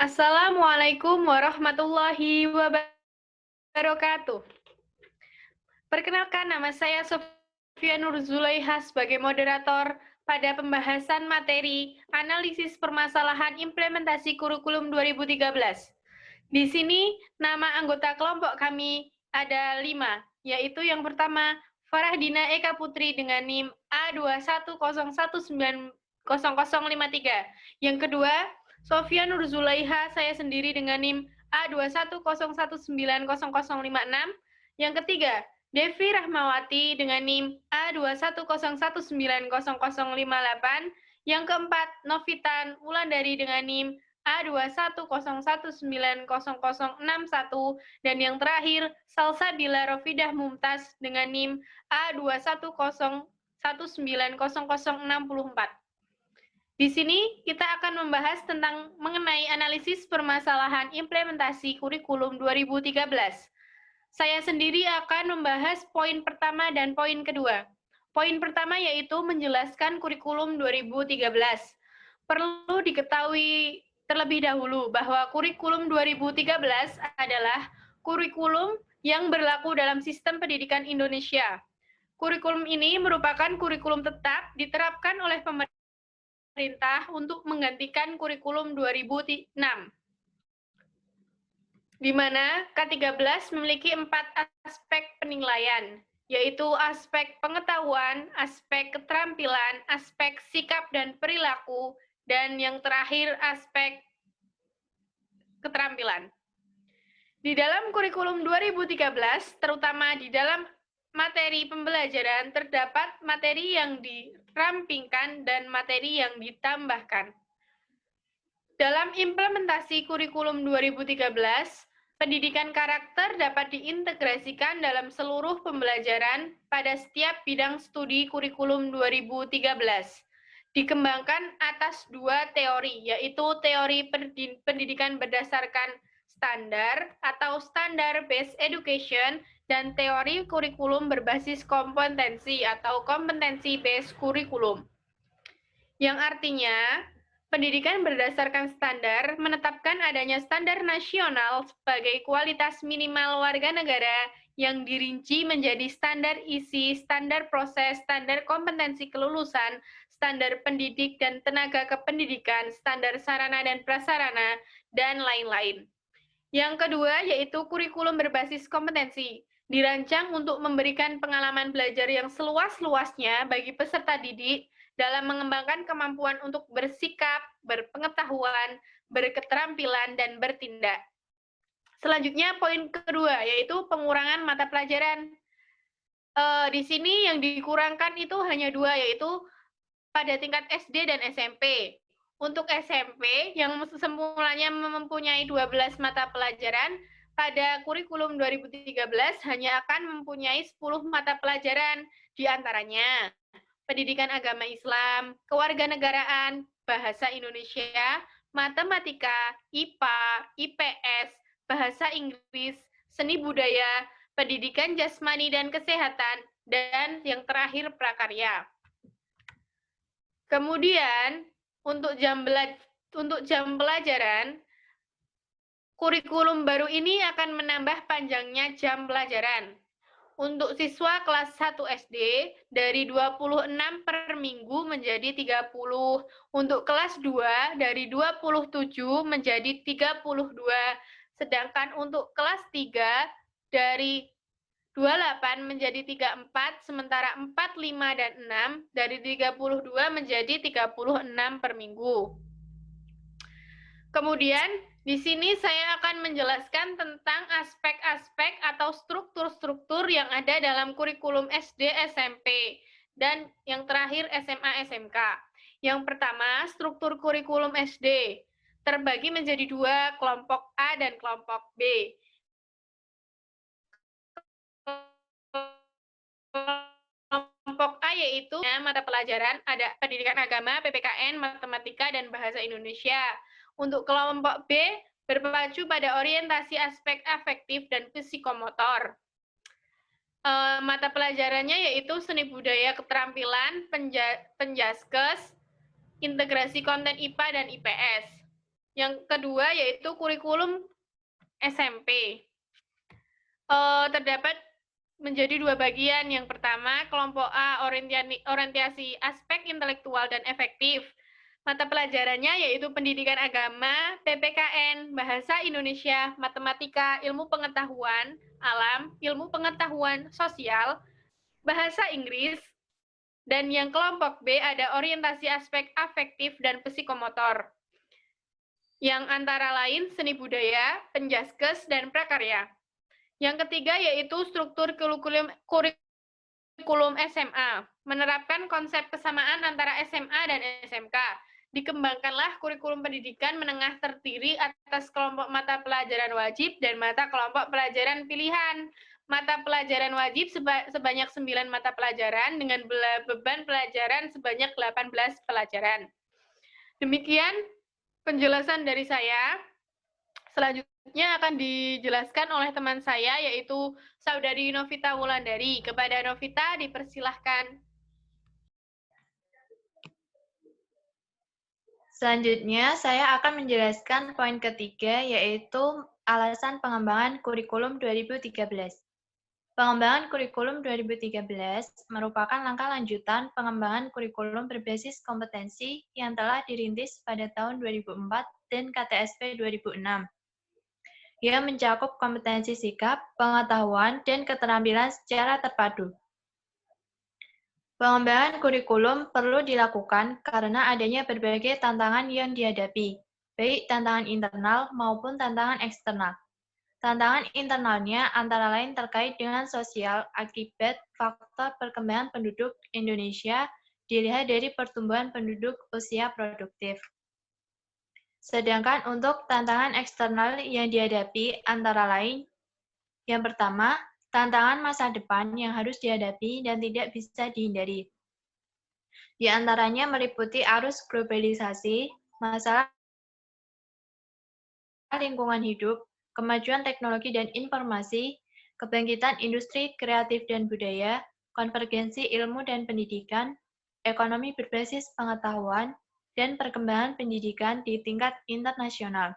Assalamualaikum warahmatullahi wabarakatuh. Perkenalkan, nama saya Sofia Nur Zulaiha sebagai moderator pada pembahasan materi analisis permasalahan implementasi kurikulum 2013. Di sini, nama anggota kelompok kami ada 5, yaitu yang pertama, Farahdina Eka Putri dengan NIM A21019053. Yang kedua, Sofia Nur Zulaiha, saya sendiri dengan NIM A2101900056. Yang ketiga, Devi Rahmawati dengan NIM A2101900058. Yang keempat, Novitan Wulandari dengan NIM A2101900061, dan yang terakhir, Salsabila Rofidah Mumtaz dengan NIM A2101900064. Di sini kita akan membahas tentang mengenai analisis permasalahan implementasi kurikulum 2013. Saya sendiri akan membahas poin pertama dan poin kedua. Poin pertama yaitu menjelaskan kurikulum 2013. Perlu diketahui terlebih dahulu bahwa kurikulum 2013 adalah kurikulum yang berlaku dalam sistem pendidikan Indonesia. Kurikulum ini merupakan kurikulum tetap diterapkan oleh pemerintah untuk menggantikan kurikulum 2006, di mana K13 memiliki 4 aspek penilaian, yaitu aspek pengetahuan, aspek keterampilan, aspek sikap dan perilaku, dan yang terakhir aspek keterampilan. Di dalam kurikulum 2013, terutama di dalam materi pembelajaran, terdapat materi yang dirampingkan dan materi yang ditambahkan. Dalam implementasi kurikulum 2013, pendidikan karakter dapat diintegrasikan dalam seluruh pembelajaran pada setiap bidang studi kurikulum 2013. Dikembangkan atas 2 teori, yaitu teori pendidikan berdasarkan standar atau standar-based education dan teori kurikulum berbasis kompetensi atau competency-based kurikulum. Yang artinya, pendidikan berdasarkan standar menetapkan adanya standar nasional sebagai kualitas minimal warga negara yang dirinci menjadi standar isi, standar proses, standar kompetensi kelulusan, standar pendidik dan tenaga kependidikan, standar sarana dan prasarana, dan lain-lain. Yang kedua yaitu kurikulum berbasis kompetensi, dirancang untuk memberikan pengalaman belajar yang seluas-luasnya bagi peserta didik dalam mengembangkan kemampuan untuk bersikap, berpengetahuan, berketerampilan, dan bertindak. Selanjutnya, poin kedua, yaitu pengurangan mata pelajaran. Di sini yang dikurangkan itu hanya 2, yaitu pada tingkat SD dan SMP. Untuk SMP, yang semulanya mempunyai 12 mata pelajaran, pada kurikulum 2013 hanya akan mempunyai 10 mata pelajaran, di antaranya pendidikan agama Islam, kewarganegaraan, bahasa Indonesia, matematika, IPA, IPS, bahasa Inggris, seni budaya, pendidikan jasmani dan kesehatan, dan yang terakhir prakarya. Kemudian, untuk jam pelajaran, kurikulum baru ini akan menambah panjangnya jam pelajaran. Untuk siswa kelas 1 SD, dari 26 per minggu menjadi 30. Untuk kelas 2, dari 27 menjadi 32. Sedangkan untuk kelas 3, dari 28 menjadi 34, sementara 4, 5, dan 6 dari 32 menjadi 36 per minggu. Kemudian, di sini saya akan menjelaskan tentang aspek-aspek atau struktur-struktur yang ada dalam kurikulum SD, SMP, dan yang terakhir SMA, SMK. Yang pertama, struktur kurikulum SD terbagi menjadi 2, kelompok A dan kelompok B. Kelompok A yaitu mata pelajaran ada pendidikan agama, PPKN, matematika, dan bahasa Indonesia. Untuk kelompok B berpacu pada orientasi aspek afektif dan psikomotor. Mata pelajarannya yaitu seni budaya keterampilan, penjaskes, integrasi konten IPA dan IPS. Yang kedua yaitu kurikulum SMP. Terdapat menjadi dua bagian. Yang pertama, kelompok A, orientasi aspek intelektual dan efektif. Mata pelajarannya yaitu pendidikan agama, PPKN, bahasa Indonesia, matematika, ilmu pengetahuan alam, ilmu pengetahuan sosial, bahasa Inggris. Dan yang kelompok B ada orientasi aspek afektif dan psikomotor, yang antara lain seni budaya, penjaskes, dan prakarya. Yang ketiga yaitu struktur kurikulum SMA, menerapkan konsep kesamaan antara SMA dan SMK. Dikembangkanlah kurikulum pendidikan menengah terdiri atas kelompok mata pelajaran wajib dan mata kelompok pelajaran pilihan. Mata pelajaran wajib sebanyak 9 mata pelajaran dengan beban pelajaran sebanyak 18 pelajaran. Demikian penjelasan dari saya. Selanjutnya akan dijelaskan oleh teman saya, yaitu Saudari Novita Wulandari. Kepada Novita, dipersilahkan. Selanjutnya, saya akan menjelaskan poin ketiga, yaitu alasan pengembangan kurikulum 2013. Pengembangan kurikulum 2013 merupakan langkah lanjutan pengembangan kurikulum berbasis kompetensi yang telah dirintis pada tahun 2004 dan KTSP 2006. Ia mencakup kompetensi sikap, pengetahuan, dan keterampilan secara terpadu. Pengembangan kurikulum perlu dilakukan karena adanya berbagai tantangan yang dihadapi, baik tantangan internal maupun tantangan eksternal. Tantangan internalnya antara lain terkait dengan sosial akibat faktor perkembangan penduduk Indonesia dilihat dari pertumbuhan penduduk usia produktif. Sedangkan untuk tantangan eksternal yang dihadapi antara lain, yang pertama, tantangan masa depan yang harus dihadapi dan tidak bisa dihindari. Di antaranya meliputi arus globalisasi, masalah lingkungan hidup, kemajuan teknologi dan informasi, kebangkitan industri kreatif dan budaya, konvergensi ilmu dan pendidikan, ekonomi berbasis pengetahuan, dan perkembangan pendidikan di tingkat internasional.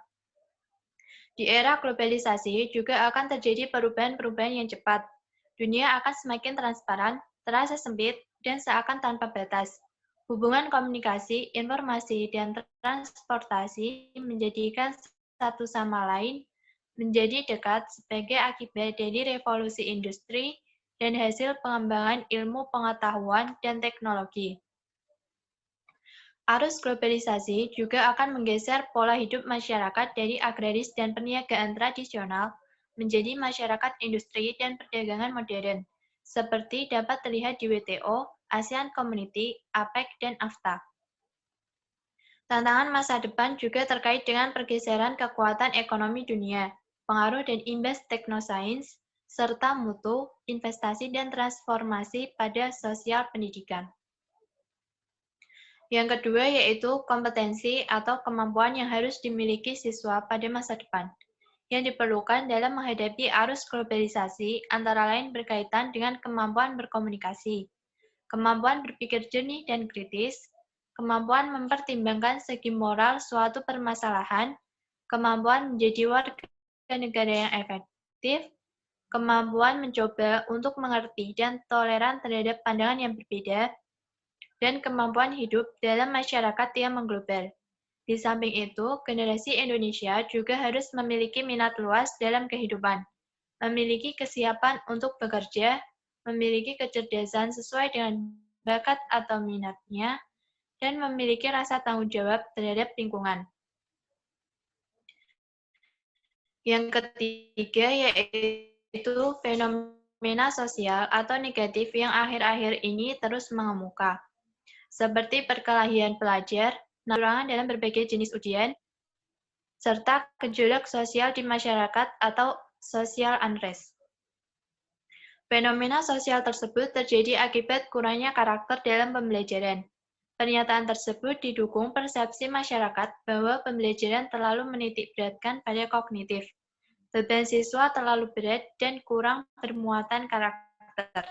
Di era globalisasi juga akan terjadi perubahan-perubahan yang cepat. Dunia akan semakin transparan, terasa sempit, dan seakan tanpa batas. Hubungan komunikasi, informasi, dan transportasi menjadikan satu sama lain menjadi dekat sebagai akibat dari revolusi industri dan hasil pengembangan ilmu pengetahuan dan teknologi. Arus globalisasi juga akan menggeser pola hidup masyarakat dari agraris dan perniagaan tradisional menjadi masyarakat industri dan perdagangan modern, seperti dapat terlihat di WTO, ASEAN Community, APEC, dan AFTA. Tantangan masa depan juga terkait dengan pergeseran kekuatan ekonomi dunia, pengaruh dan imbas teknosains, serta mutu, investasi, dan transformasi pada sosial pendidikan. Yang kedua yaitu kompetensi atau kemampuan yang harus dimiliki siswa pada masa depan, yang diperlukan dalam menghadapi arus globalisasi antara lain berkaitan dengan kemampuan berkomunikasi, kemampuan berpikir jernih dan kritis, kemampuan mempertimbangkan segi moral suatu permasalahan, kemampuan menjadi warga negara yang efektif, kemampuan mencoba untuk mengerti dan toleran terhadap pandangan yang berbeda, dan kemampuan hidup dalam masyarakat yang mengglobal. Di samping itu, generasi Indonesia juga harus memiliki minat luas dalam kehidupan, memiliki kesiapan untuk bekerja, memiliki kecerdasan sesuai dengan bakat atau minatnya, dan memiliki rasa tanggung jawab terhadap lingkungan. Yang ketiga yaitu fenomena sosial atau negatif yang akhir-akhir ini terus mengemuka, seperti perkelahian pelajar, kecurangan dalam berbagai jenis ujian, serta gejolak sosial di masyarakat atau social unrest. Fenomena sosial tersebut terjadi akibat kurangnya karakter dalam pembelajaran. Pernyataan tersebut didukung persepsi masyarakat bahwa pembelajaran terlalu menitikberatkan pada kognitif. Beban siswa terlalu berat dan kurang bermuatan karakter.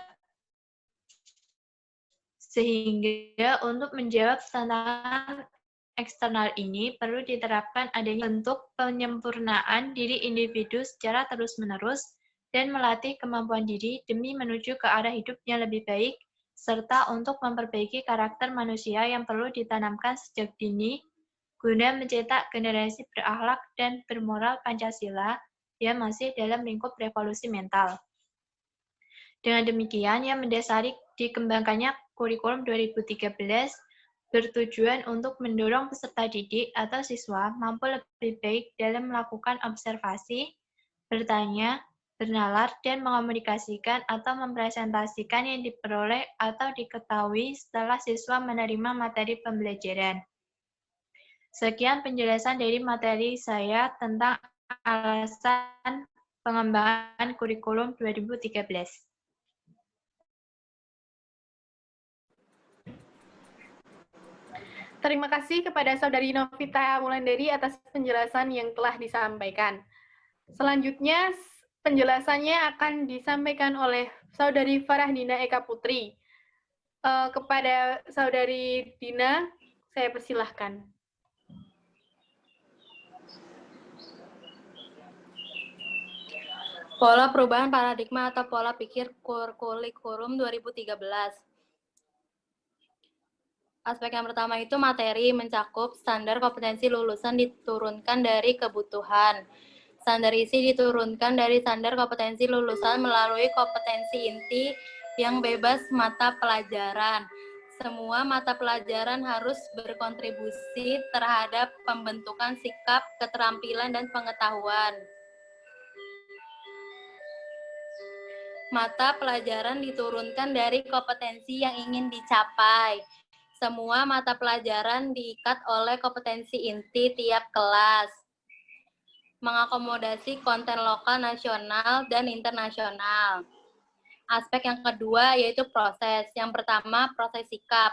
Sehingga untuk menjawab tantangan eksternal ini perlu diterapkan adanya bentuk penyempurnaan diri individu secara terus-menerus dan melatih kemampuan diri demi menuju ke arah hidup yang lebih baik, serta untuk memperbaiki karakter manusia yang perlu ditanamkan sejak dini guna mencetak generasi berakhlak dan bermoral Pancasila yang masih dalam lingkup revolusi mental. Dengan demikian, yang mendasari dikembangkannya kurikulum 2013 bertujuan untuk mendorong peserta didik atau siswa mampu lebih baik dalam melakukan observasi, bertanya, bernalar, dan mengomunikasikan atau mempresentasikan yang diperoleh atau diketahui setelah siswa menerima materi pembelajaran. Sekian penjelasan dari materi saya tentang alasan pengembangan kurikulum 2013. Terima kasih kepada Saudari Novita Wulandari atas penjelasan yang telah disampaikan. Selanjutnya, penjelasannya akan disampaikan oleh Saudari Farahdina Eka Putri. Kepada Saudari Dina, saya persilahkan. Pola perubahan paradigma atau pola pikir kurikulum 2013. Aspek yang pertama itu materi mencakup standar kompetensi lulusan diturunkan dari kebutuhan. Standar isi diturunkan dari standar kompetensi lulusan melalui kompetensi inti yang bebas mata pelajaran. Semua mata pelajaran harus berkontribusi terhadap pembentukan sikap, keterampilan, dan pengetahuan. Mata pelajaran diturunkan dari kompetensi yang ingin dicapai. Semua mata pelajaran diikat oleh kompetensi inti tiap kelas. Mengakomodasi konten lokal, nasional, dan internasional. Aspek yang kedua yaitu proses. Yang pertama, proses sikap.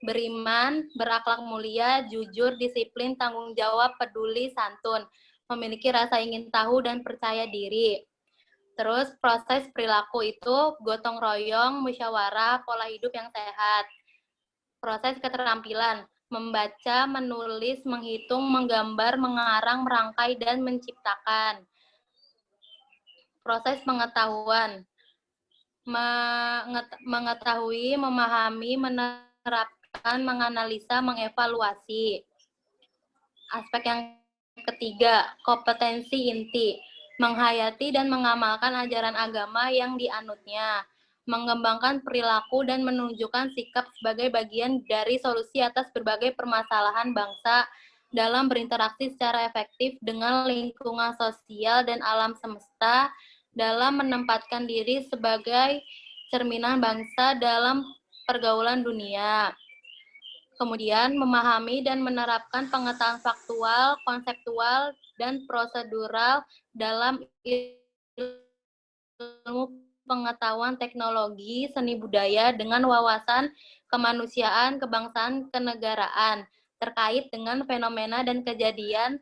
Beriman, berakhlak mulia, jujur, disiplin, tanggung jawab, peduli, santun. Memiliki rasa ingin tahu dan percaya diri. Terus proses perilaku itu gotong royong, musyawarah, pola hidup yang sehat. Proses keterampilan, membaca, menulis, menghitung, menggambar, mengarang, merangkai, dan menciptakan. Proses pengetahuan, mengetahui, memahami, menerapkan, menganalisa, mengevaluasi. Aspek yang ketiga, kompetensi inti, menghayati dan mengamalkan ajaran agama yang dianutnya, mengembangkan perilaku dan menunjukkan sikap sebagai bagian dari solusi atas berbagai permasalahan bangsa dalam berinteraksi secara efektif dengan lingkungan sosial dan alam semesta, dalam menempatkan diri sebagai cerminan bangsa dalam pergaulan dunia. Kemudian memahami dan menerapkan pengetahuan faktual, konseptual, dan prosedural dalam ilmu pengetahuan teknologi, seni budaya dengan wawasan kemanusiaan, kebangsaan, kenegaraan terkait dengan fenomena dan kejadian,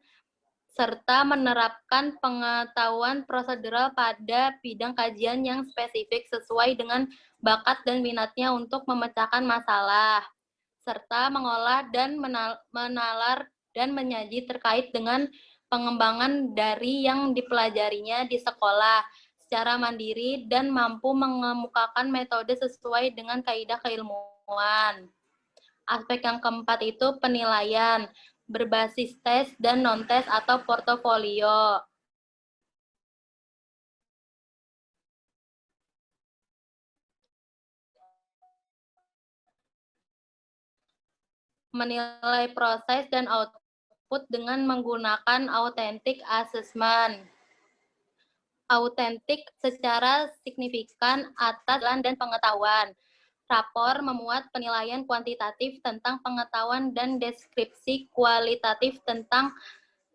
serta menerapkan pengetahuan prosedural pada bidang kajian yang spesifik sesuai dengan bakat dan minatnya untuk memecahkan masalah, serta mengolah dan menalar dan menyaji terkait dengan pengembangan dari yang dipelajarinya di sekolah secara mandiri dan mampu mengemukakan metode sesuai dengan kaidah keilmuan. Aspek yang keempat itu penilaian, berbasis tes dan non-tes atau portofolio. Menilai proses dan output dengan menggunakan authentic assessment. Autentik secara signifikan atas dan pengetahuan. Rapor memuat penilaian kuantitatif tentang pengetahuan dan deskripsi kualitatif tentang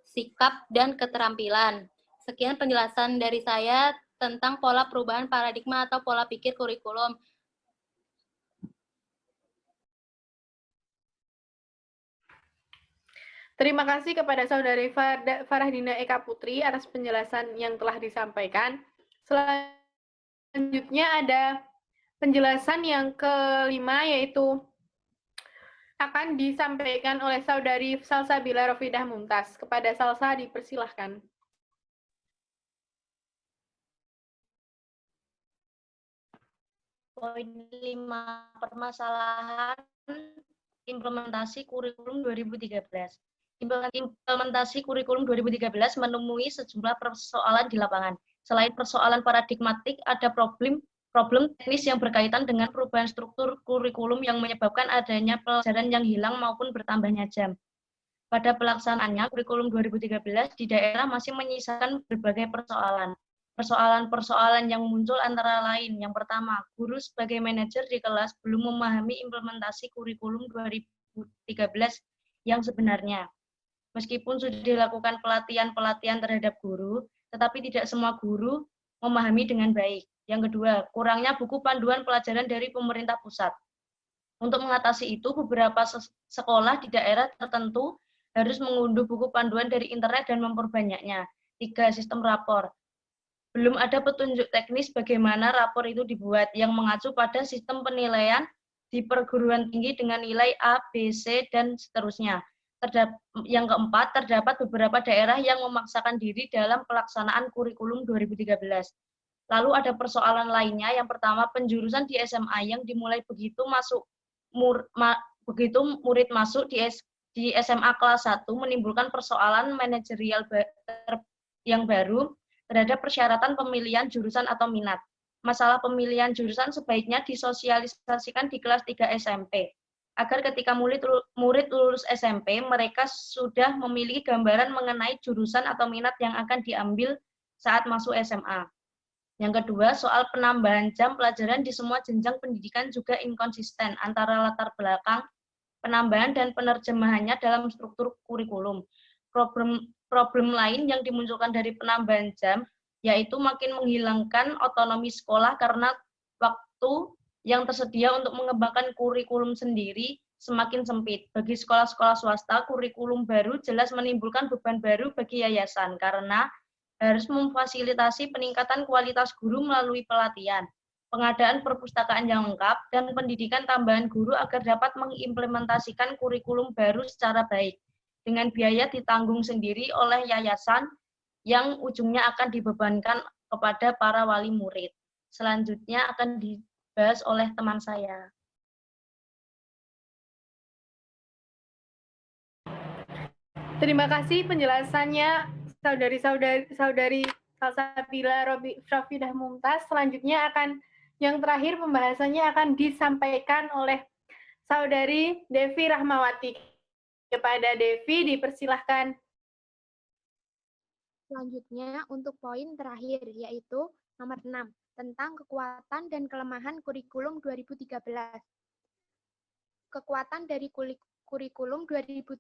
sikap dan keterampilan. Sekian penjelasan dari saya tentang pola perubahan paradigma atau pola pikir kurikulum. Terima kasih kepada Saudari Farahdina Eka Putri atas penjelasan yang telah disampaikan. Selanjutnya ada penjelasan yang kelima, yaitu akan disampaikan oleh Saudari Salsabila Rofidah Mumtaz. Kepada Salsa dipersilahkan. Poin 5, permasalahan implementasi kurikulum 2013. Implementasi kurikulum 2013 menemui sejumlah persoalan di lapangan. Selain persoalan paradigmatik, ada problem teknis yang berkaitan dengan perubahan struktur kurikulum yang menyebabkan adanya pelajaran yang hilang maupun bertambahnya jam. Pada pelaksanaannya, kurikulum 2013 di daerah masih menyisakan berbagai persoalan. Persoalan-persoalan yang muncul antara lain, yang pertama, guru sebagai manajer di kelas belum memahami implementasi kurikulum 2013 yang sebenarnya. Meskipun sudah dilakukan pelatihan-pelatihan terhadap guru, tetapi tidak semua guru memahami dengan baik. Yang kedua, kurangnya buku panduan pelajaran dari pemerintah pusat. Untuk mengatasi itu, beberapa sekolah di daerah tertentu harus mengunduh buku panduan dari internet dan memperbanyaknya. 3, sistem rapor. Belum ada petunjuk teknis bagaimana rapor itu dibuat yang mengacu pada sistem penilaian di perguruan tinggi dengan nilai A, B, C, dan seterusnya. Yang keempat, terdapat beberapa daerah yang memaksakan diri dalam pelaksanaan kurikulum 2013. Lalu ada persoalan lainnya, yang pertama penjurusan di SMA yang dimulai begitu murid masuk di SMA kelas 1 menimbulkan persoalan manajerial yang baru terhadap persyaratan pemilihan jurusan atau minat. Masalah pemilihan jurusan sebaiknya disosialisasikan di kelas 3 SMP, agar ketika murid lulus SMP, mereka sudah memiliki gambaran mengenai jurusan atau minat yang akan diambil saat masuk SMA. Yang kedua, soal penambahan jam pelajaran di semua jenjang pendidikan juga inkonsisten antara latar belakang penambahan dan penerjemahannya dalam struktur kurikulum. Problem lain yang dimunculkan dari penambahan jam yaitu makin menghilangkan otonomi sekolah karena waktu yang tersedia untuk mengembangkan kurikulum sendiri semakin sempit. Bagi sekolah-sekolah swasta, kurikulum baru jelas menimbulkan beban baru bagi yayasan karena harus memfasilitasi peningkatan kualitas guru melalui pelatihan, pengadaan perpustakaan yang lengkap, dan pendidikan tambahan guru agar dapat mengimplementasikan kurikulum baru secara baik, dengan biaya ditanggung sendiri oleh yayasan yang ujungnya akan dibebankan kepada para wali murid. Selanjutnya akan dibahas oleh teman saya. Terima kasih penjelasannya Saudari Salsabila Rofidah Mumtaz. Selanjutnya yang terakhir pembahasannya akan disampaikan oleh Saudari Devi Rahmawati. Kepada Devi dipersilahkan. Selanjutnya untuk poin terakhir yaitu nomor 6 tentang kekuatan dan kelemahan kurikulum 2013. Kekuatan dari kurikulum 2013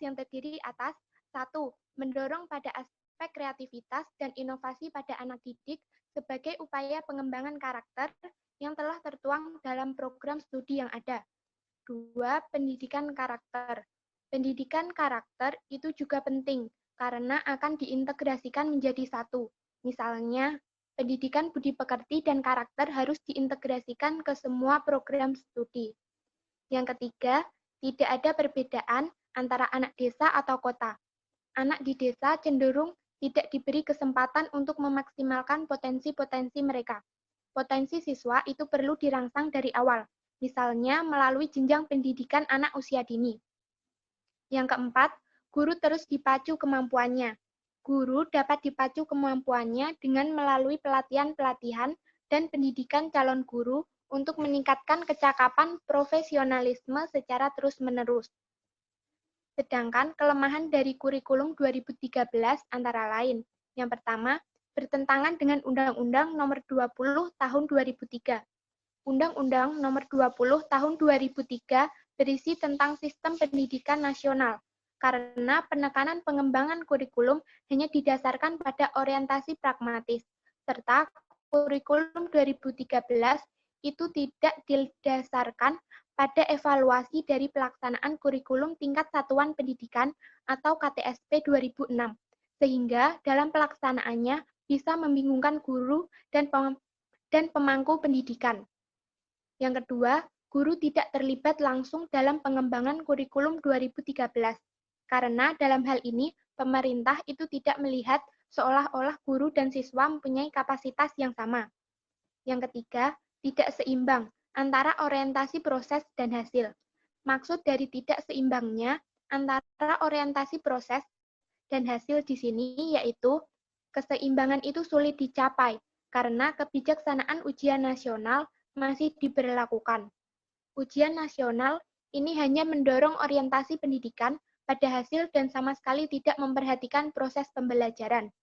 yang terdiri atas 1. Mendorong pada aspek kreativitas dan inovasi pada anak didik sebagai upaya pengembangan karakter yang telah tertuang dalam program studi yang ada. 2. Pendidikan karakter. Pendidikan karakter itu juga penting karena akan diintegrasikan menjadi satu. Misalnya, pendidikan budi pekerti dan karakter harus diintegrasikan ke semua program studi. Yang ketiga, tidak ada perbedaan antara anak desa atau kota. Anak di desa cenderung tidak diberi kesempatan untuk memaksimalkan potensi-potensi mereka. Potensi siswa itu perlu dirangsang dari awal, misalnya melalui jenjang pendidikan anak usia dini. Yang keempat, guru terus dipacu kemampuannya. Guru dapat dipacu kemampuannya dengan melalui pelatihan-pelatihan dan pendidikan calon guru untuk meningkatkan kecakapan profesionalisme secara terus-menerus. Sedangkan kelemahan dari kurikulum 2013 antara lain. Yang pertama, bertentangan dengan Undang-Undang Nomor 20 Tahun 2003. Undang-Undang Nomor 20 Tahun 2003 berisi tentang sistem pendidikan nasional, karena penekanan pengembangan kurikulum hanya didasarkan pada orientasi pragmatis, serta kurikulum 2013 itu tidak didasarkan pada evaluasi dari pelaksanaan kurikulum tingkat satuan pendidikan atau KTSP 2006, sehingga dalam pelaksanaannya bisa membingungkan guru dan pemangku pendidikan. Yang kedua, guru tidak terlibat langsung dalam pengembangan kurikulum 2013. Karena dalam hal ini, pemerintah itu tidak melihat seolah-olah guru dan siswa mempunyai kapasitas yang sama. Yang ketiga, tidak seimbang antara orientasi proses dan hasil. Maksud dari tidak seimbangnya antara orientasi proses dan hasil di sini yaitu keseimbangan itu sulit dicapai karena kebijaksanaan ujian nasional masih diberlakukan. Ujian nasional ini hanya mendorong orientasi pendidikan pada hasil dan sama sekali tidak memperhatikan proses pembelajaran.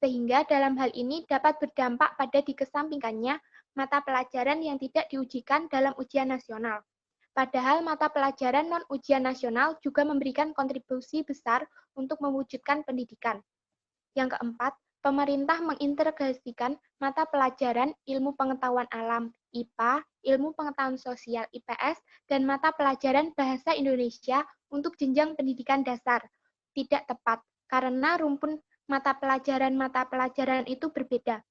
Sehingga dalam hal ini dapat berdampak pada dikesampingkannya mata pelajaran yang tidak diujikan dalam ujian nasional. Padahal mata pelajaran non-ujian nasional juga memberikan kontribusi besar untuk mewujudkan pendidikan. Yang keempat, pemerintah mengintegrasikan mata pelajaran ilmu pengetahuan alam (IPA), ilmu pengetahuan sosial (IPS), dan mata pelajaran bahasa Indonesia untuk jenjang pendidikan dasar. Tidak tepat, karena rumpun mata pelajaran itu berbeda.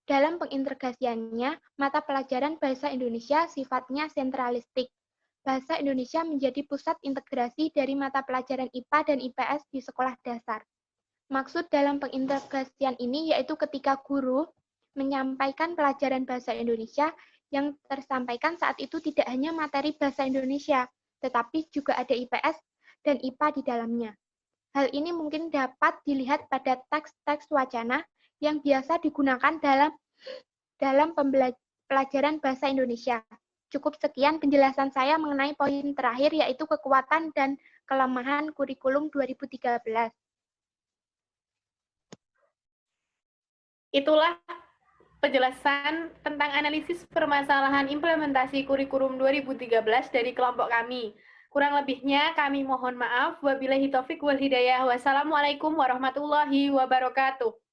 Dalam pengintegrasiannya, mata pelajaran bahasa Indonesia sifatnya sentralistik. Bahasa Indonesia menjadi pusat integrasi dari mata pelajaran IPA dan IPS di sekolah dasar. Maksud dalam pengintegrasian ini yaitu ketika guru menyampaikan pelajaran bahasa Indonesia, yang tersampaikan saat itu tidak hanya materi bahasa Indonesia, tetapi juga ada IPS dan IPA di dalamnya. Hal ini mungkin dapat dilihat pada teks-teks wacana yang biasa digunakan dalam pelajaran bahasa Indonesia. Cukup sekian penjelasan saya mengenai poin terakhir yaitu kekuatan dan kelemahan kurikulum 2013. Itulah penjelasan tentang analisis permasalahan implementasi kurikulum 2013 dari kelompok kami. Kurang lebihnya kami mohon maaf. Wabillahi taufik wal hidayah. Wassalamualaikum warahmatullahi wabarakatuh.